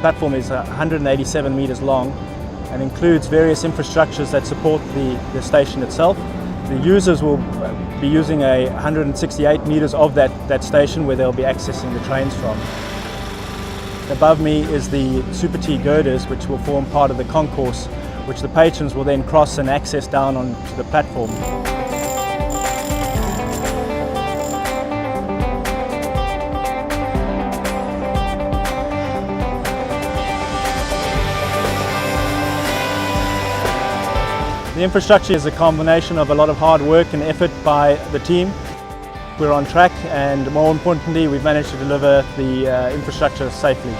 platform is 187 meters long and includes various infrastructures that support the station itself. The users will be using 168 meters of that station where they'll be accessing the trains from. Above me is the Super T girders, which will form part of the concourse, which the patrons will then cross and access down onto the platform. The infrastructure is a combination of a lot of hard work and effort by the team. We're on track, and more importantly, we've managed to deliver the infrastructure safely.